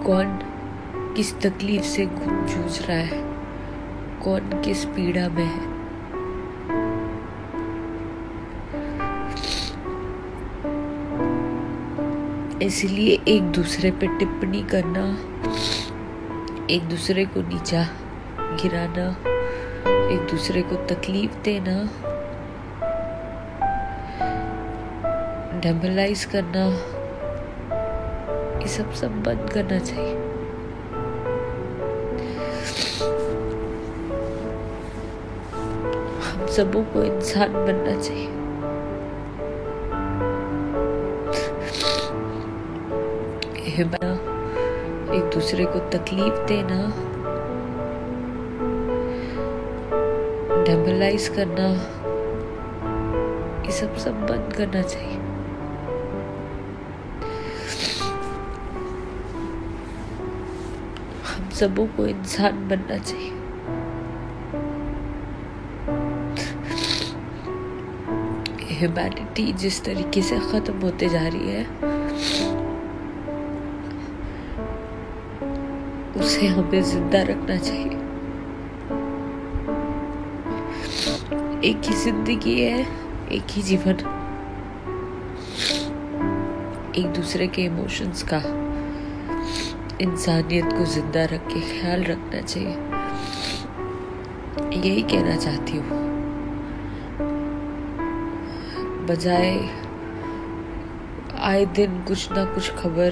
कौन किस तकलीफ से जूझ रहा है, कौन किस पीड़ा में है। इसलिए एक दूसरे पे टिप्पणी करना, एक दूसरे को नीचा गिराना, एक दूसरे को तकलीफ देना, डेमोलाइज करना, ये सब बंद करना चाहिए। हम सबों को इंसान बनना चाहिए। एक दूसरे को तकलीफ देना, डेमोलाइज करना, ये सब बंद करना चाहिए। हम सबों को इंसान बनना चाहिए। ह्यूमैनिटी जिस तरीके से खत्म होते जा रही है, उसे हमें जिंदा रखना चाहिए। एक ही जिंदगी है, एक ही जीवन। एक दूसरे के इमोशंस का, इंसानियत को जिंदा रख के ख्याल रखना चाहिए। यही कहना चाहती हूँ, बजाय आए दिन कुछ ना कुछ खबर।